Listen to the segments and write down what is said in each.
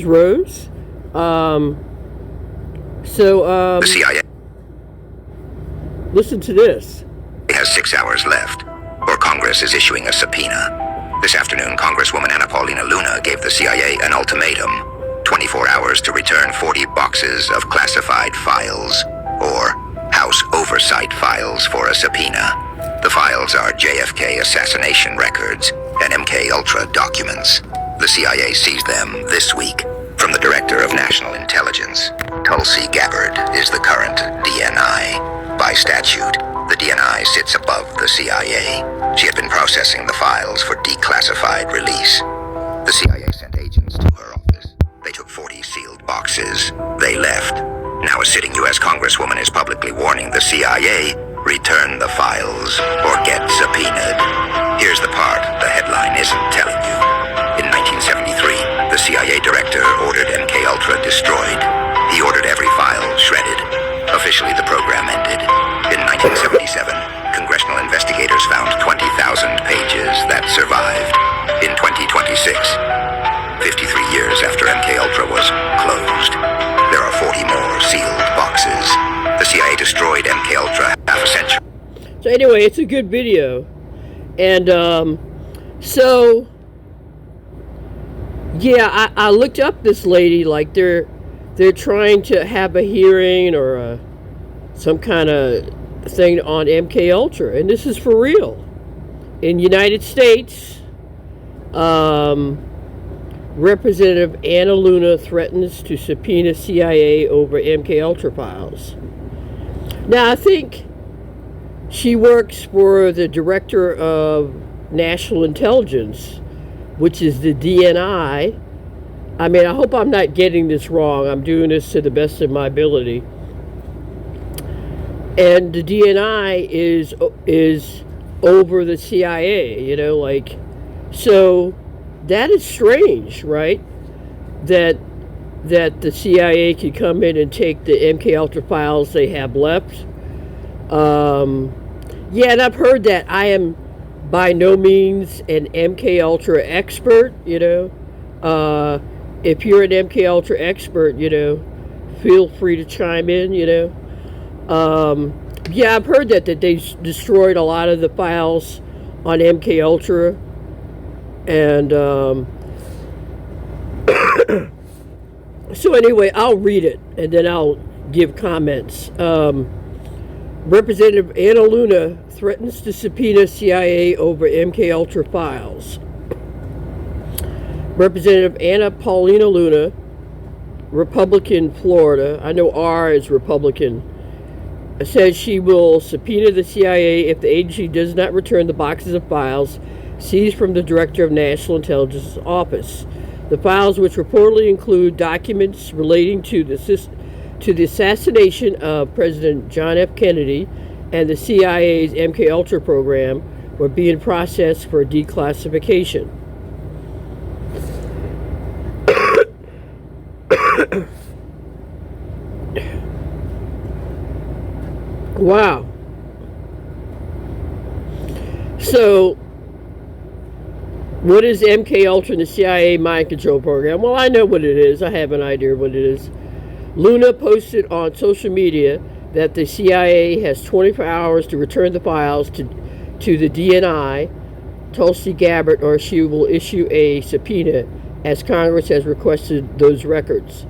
Rose. The CIA Listen to this. has 6 hours left, or Congress is issuing a subpoena. This afternoon, Congresswoman Anna Paulina Luna gave the CIA an ultimatum: 24 hours to return 40 boxes of classified files, or House oversight files, for a subpoena. The files are JFK assassination records and MK Ultra documents. The CIA seized them this week from the Director of National Intelligence. Tulsi Gabbard is the current DNI. By statute, the DNI sits above the CIA. She had been processing the files for declassified release. The CIA sent agents to her office. They took 40 sealed boxes. They left. Now a sitting U.S. Congresswoman is publicly warning the CIA, return the files or get subpoenaed. Here's the part the headline isn't telling you. In 1973, the CIA director ordered MK Ultra destroyed. He ordered every file shredded. Officially, the program ended. In 1977, congressional investigators found 20,000 pages that survived. In 2026, 53 years after MK Ultra was closed, there are 40 more sealed boxes. The CIA destroyed MK Ultra half a century. So anyway, it's a good video. And yeah, I looked up this lady. Like they're trying to have a hearing or some kind of thing on MK Ultra, and this is for real. In United States, Representative Anna Luna threatens to subpoena CIA over MK Ultra files. Now, I think she works for the Director of National Intelligence, which is the DNI. I mean, I hope I'm not getting this wrong. I'm doing this to the best of my ability. And the DNI is over the CIA, so that is strange, right? That the CIA could come in and take the MK Ultra files they have left. Yeah, and I've heard that. I am by no means an MK Ultra expert, If you're an MK Ultra expert, feel free to chime in, Yeah, I've heard that they destroyed a lot of the files on MK Ultra, and so anyway, I'll read it and then I'll give comments. Representative Anna Luna threatens to subpoena CIA over MK Ultra files. Representative Anna Paulina Luna, Republican, Florida, I know R is Republican, says she will subpoena the CIA if the agency does not return the boxes of files seized from the Director of National Intelligence office. The files, which reportedly include documents relating to the assassination of President John F. Kennedy and the CIA's MK Ultra program, were being processed for declassification. Wow. So, what is MK Ultra and the CIA mind control program? Well, I know what it is. I have an idea what it is. Luna posted on social media that the CIA has 24 hours to return the files to the DNI, Tulsi Gabbard, or she will issue a subpoena, as Congress has requested those records.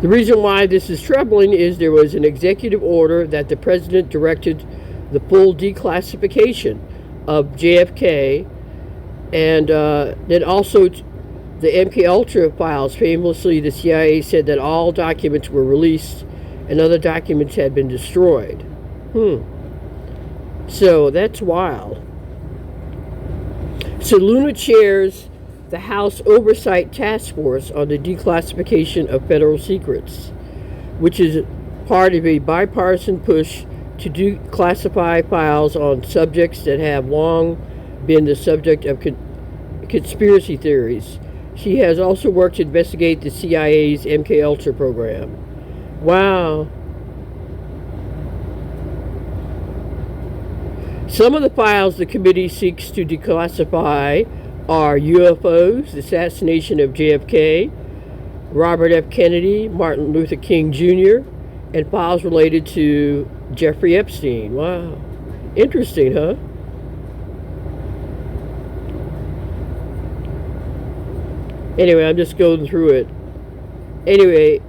The reason why this is troubling is there was an executive order that the president directed the full declassification of JFK, and then also the MK Ultra files. Famously, the CIA said that all documents were released and other documents had been destroyed. So that's wild. So Luna chairs the House Oversight Task Force on the Declassification of Federal Secrets, which is part of a bipartisan push to declassify files on subjects that have long been the subject of conspiracy theories. She has also worked to investigate the CIA's MK Ultra program. Wow. Some of the files the committee seeks to declassify are UFOs, the assassination of JFK, Robert F. Kennedy, Martin Luther King Jr., and files related to Jeffrey Epstein. Wow. Interesting, huh? Anyway, I'm just going through it. Anyway,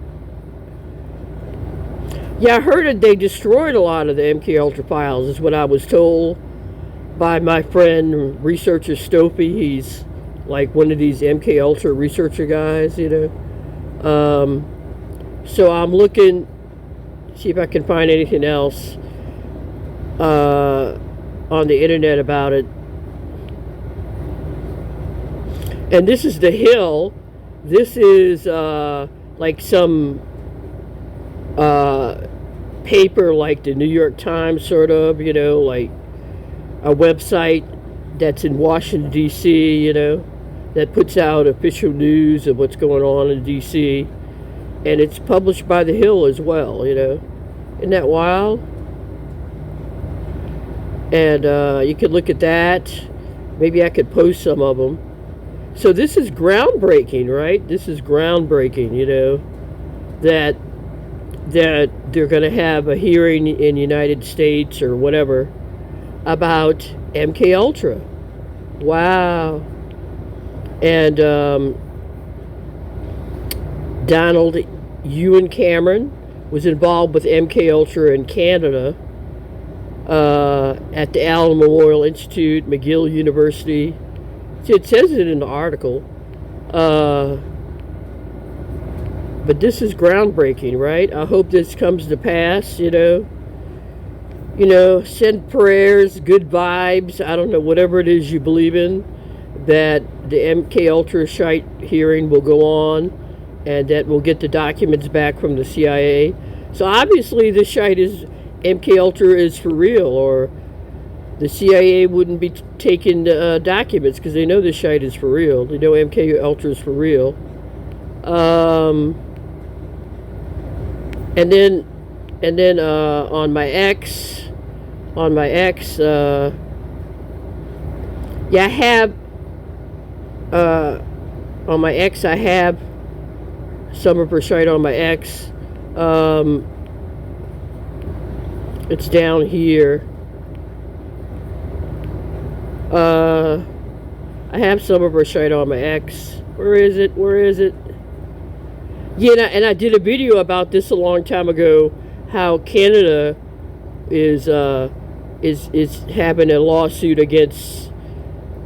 yeah, I heard that they destroyed a lot of the MK Ultra files, is what I was told by my friend, researcher Stopey. He's like one of these MK Ultra researcher guys, you know. So I'm looking, see if I can find anything else on the internet about it. And this is The Hill. This is like some paper like the New York Times, sort of, you know, like a website that's in Washington, D.C., you know, that puts out official news of what's going on in D.C. And it's published by The Hill as well, you know. Isn't that wild? And you could look at that. Maybe I could post some of them. So this is groundbreaking, right? This is groundbreaking, you know, that they're going to have a hearing in the United States or whatever about MK Ultra. Wow. And Donald Ewan Cameron was involved with MK Ultra in Canada at the Allen Memorial Institute, McGill University. It says it in the article. But this is groundbreaking, right? I hope this comes to pass, you know. You know, send prayers, good vibes, I don't know, whatever it is you believe in, that the MK Ultra shite hearing will go on and that we'll get the documents back from the CIA. So obviously the shite is, MK Ultra is for real, or the CIA wouldn't be taking documents because they know this shite is for real. They know MK Ultra is for real. And then on my X, yeah, I have on my X, I have some of her shite on my X. It's down here. I have some of her shite on my X. Where is it? Yeah, and I did a video about this a long time ago, how Canada is having a lawsuit against,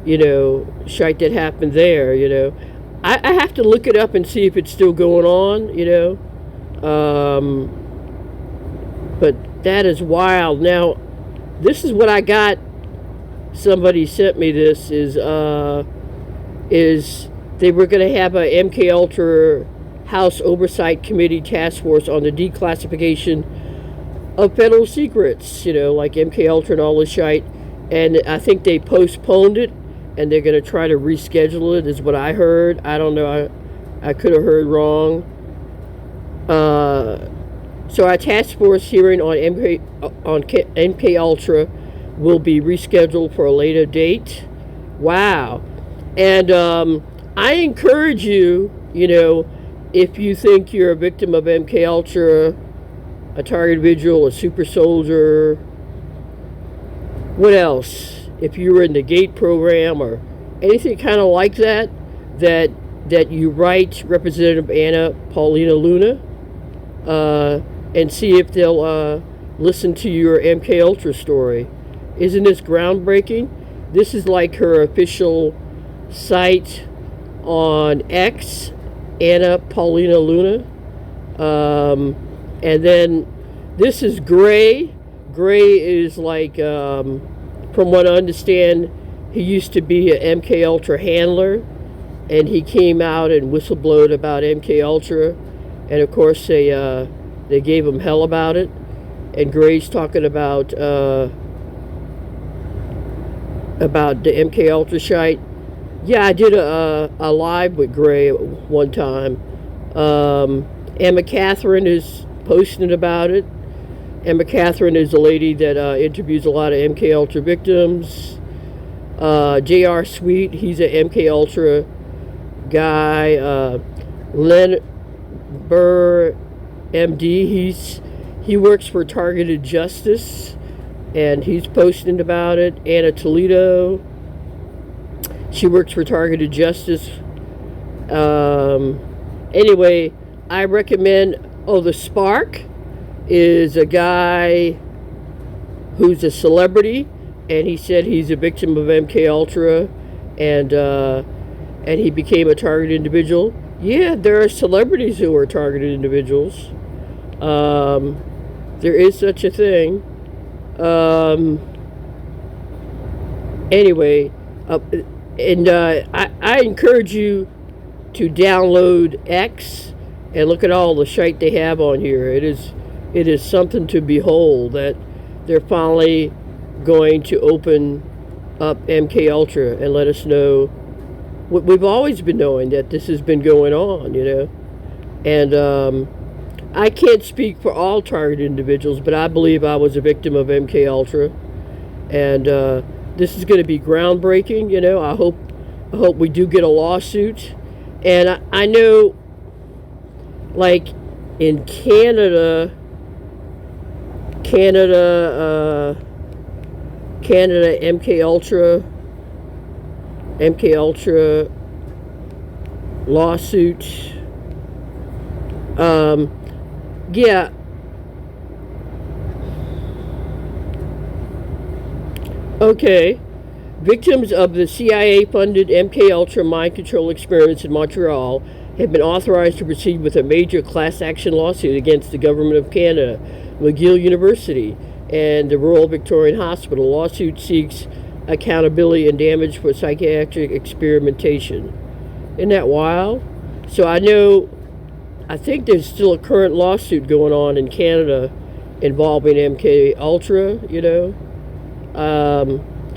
you know, shite that happened there, you know. I have to look it up and see if it's still going on, you know. But that is wild. Now, this is what I got. Somebody sent me this, is they were going to have a MK Ultra House Oversight Committee task force on the declassification of federal secrets, you know, like MK Ultra and all this shite. And I think they postponed it, and they're going to try to reschedule it, is what I heard. I don't know. I could have heard wrong. So our task force hearing on MK Ultra will be rescheduled for a later date. Wow. And I encourage you, you know, if you think you're a victim of MK Ultra, a target individual, a super soldier, what else? If you were in the GATE program or anything kind of like that, that you write Representative Anna Paulina Luna, and see if they'll listen to your MK Ultra story. Isn't this groundbreaking? This is like her official site on X, Anna Paulina Luna. And then this is Gray. Gray is like, from what I understand, he used to be an MK Ultra handler, and he came out and whistleblowed about MK Ultra, and of course they gave him hell about it. And Gray's talking about the MK Ultra shite. Yeah, I did a live with Gray one time. Emma Catherine is posting about it. Emma Catherine is a lady that interviews a lot of MK Ultra victims. J.R. Sweet, he's a MK Ultra guy. Len Burr, MD, he works for Targeted Justice, and he's posting about it. Anna Toledo, she works for Targeted Justice. Anyway, I recommend. The Spark is a guy who's a celebrity, and he said he's a victim of MK Ultra, and he became a targeted individual. Yeah, there are celebrities who are targeted individuals. There is such a thing. Anyway, I encourage you to download X and look at all the shite they have on here. It is something to behold that they're finally going to open up MK Ultra and let us know what we've always been knowing, that this has been going on, And I can't speak for all targeted individuals, but I believe I was a victim of MK Ultra, and this is going to be groundbreaking. I hope we do get a lawsuit, and I know. Like in Canada, MK Ultra lawsuit. Yeah. Okay. Victims of the CIA-funded MK Ultra mind control experiments in Montreal have been authorized to proceed with a major class action lawsuit against the government of Canada, McGill University, and the Royal Victorian Hospital. The lawsuit seeks accountability and damage for psychiatric experimentation. Isn't that wild? So I think there's still a current lawsuit going on in Canada involving MK Ultra,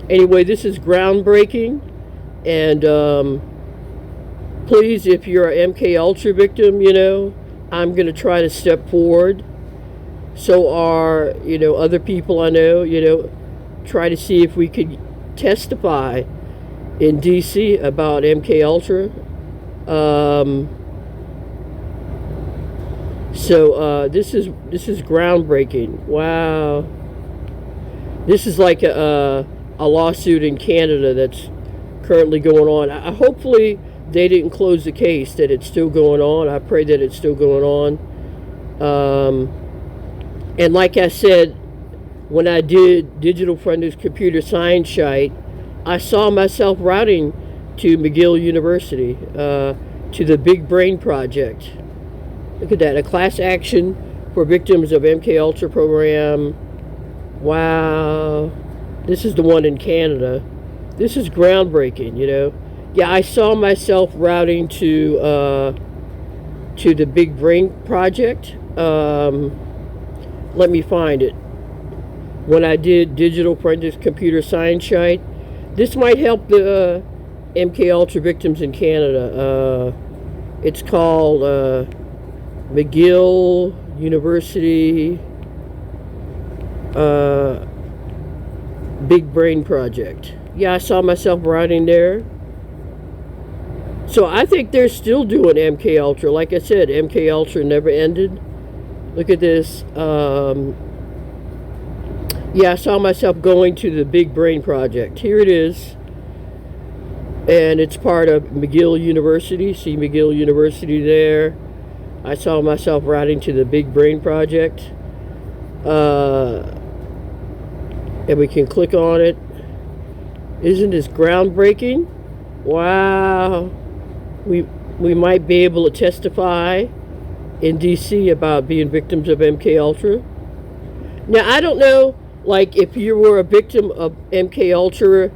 Anyway, this is groundbreaking, and please, if you're an MK Ultra victim, I'm going to try to step forward. So are, other people I know, try to see if we could testify in D.C. about MK Ultra. This is groundbreaking. Wow. This is like a lawsuit in Canada that's currently going on. Hopefully they didn't close the case, that it's still going on. I pray that it's still going on. And like I said, when I did Digital Frontiers Computer Science Shite, I saw myself routing to McGill University, to the Big Brain Project. Look at that, a class action for victims of MK Ultra program. Wow. This is the one in Canada. This is groundbreaking, Yeah, I saw myself routing to the Big Brain Project. Let me find it. When I did Digital Frontiers Computer Science Shite, this might help the MK Ultra victims in Canada. It's called McGill University Big Brain Project. Yeah, I saw myself routing there. So I think they're still doing MK Ultra. Like I said, MK Ultra never ended. Look at this. Yeah, I saw myself going to the Big Brain Project. Here it is. And it's part of McGill University. See McGill University there. I saw myself routing to the Big Brain Project. And we can click on it. Isn't this groundbreaking? Wow. We might be able to testify in DC about being victims of MK Ultra. Now, I don't know, like, if you were a victim of MK Ultra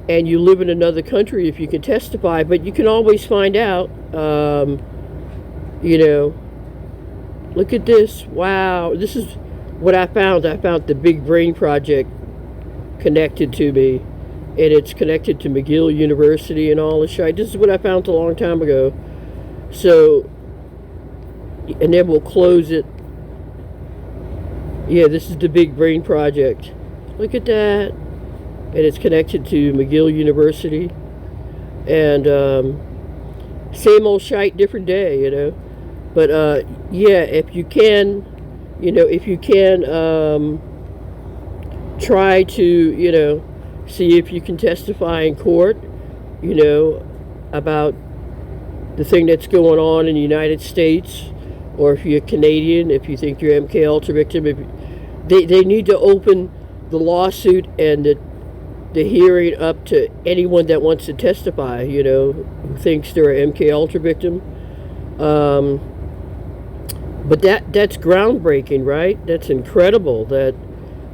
and you live in another country, if you can testify, but you can always find out. Look at this. Wow. This is what I found. I found the Big Brain Project connected to me, and it's connected to McGill University and all this shit. This is what I found a long time ago. So, and then we'll close it. Yeah, this is the Big Brain Project. Look at that. and it's connected to McGill University. And same old shite, different day, you know. But yeah, if you can, you know, if you can try to, you know, see if you can testify in court, you know, about the thing that's going on in the United States, or if you're Canadian, if you think you're MK Ultra victim, if they need to open the lawsuit and the hearing up to anyone that wants to testify, you know, who thinks they're an MK Ultra victim. But that's groundbreaking, right? That's incredible that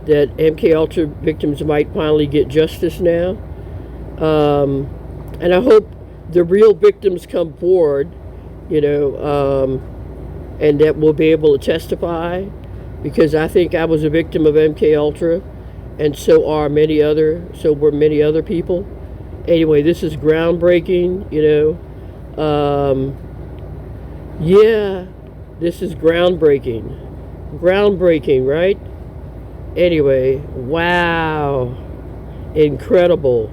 MK Ultra victims might finally get justice now. And I hope the real victims come forward, you know, and that we'll be able to testify, because I think I was a victim of MK Ultra, and so were many other people. Anyway, this is groundbreaking, you know. Yeah, this is groundbreaking. Groundbreaking, right? Anyway, wow. Incredible.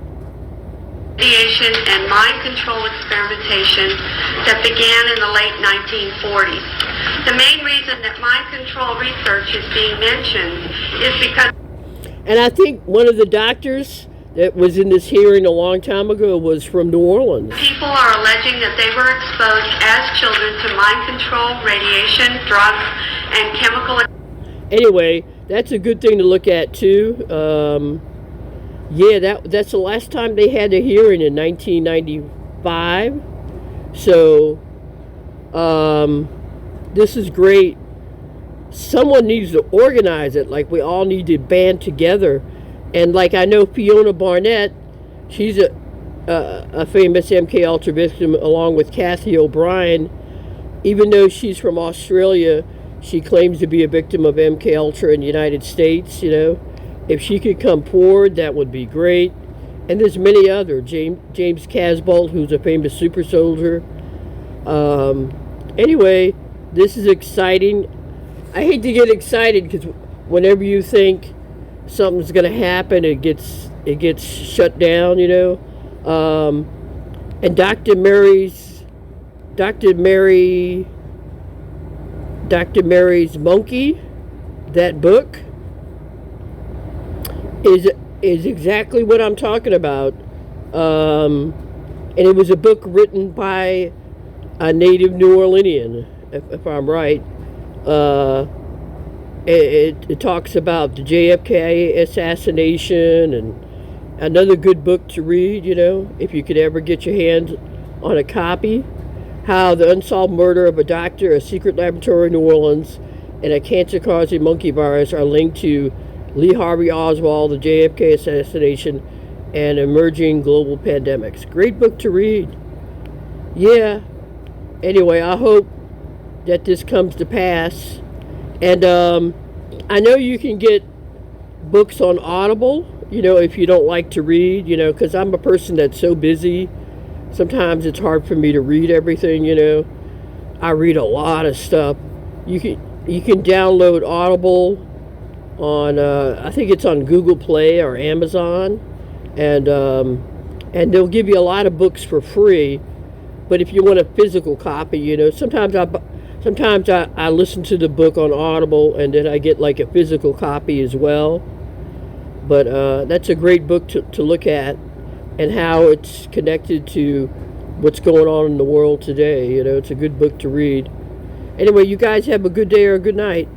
Radiation and mind control experimentation that began in the late 1940s. The main reason that mind control research is being mentioned is because... And I think one of the doctors that was in this hearing a long time ago was from New Orleans. People are alleging that they were exposed as children to mind control, radiation, drugs, and chemical... Anyway, that's a good thing to look at too. Yeah, that's the last time they had a hearing, in 1995. So, this is great. Someone needs to organize it. Like, we all need to band together. And like, I know Fiona Barnett, she's a famous MK Ultra victim, along with Kathy O'Brien. Even though she's from Australia, she claims to be a victim of MK Ultra in the United States, you know. If she could come forward, that would be great. And there's many other. James Casbolt, who's a famous super soldier. Anyway, this is exciting. I hate to get excited, because whenever you think something's going to happen, it gets shut down, you know. And Dr. Mary's Monkey, that book, is exactly what I'm talking about. And it was a book written by a native New Orleanian, if I'm right. It talks about the JFK assassination, and another good book to read, you know, if you could ever get your hands on a copy. How the unsolved murder of a doctor, a secret laboratory in New Orleans, and a cancer-causing monkey virus are linked to Lee Harvey Oswald, the JFK assassination, and emerging global pandemics. Great book to read. Yeah. Anyway, I hope that this comes to pass. And I know you can get books on Audible, you know, if you don't like to read, you know, because I'm a person that's so busy. Sometimes it's hard for me to read everything, you know. I read a lot of stuff. You can download Audible on I think it's on Google Play or Amazon, and they'll give you a lot of books for free. But if you want a physical copy, you know, sometimes I listen to the book on Audible, and then I get like a physical copy as well. But that's a great book to look at, and how it's connected to what's going on in the world today. You know, it's a good book to read. Anyway, you guys have a good day or a good night.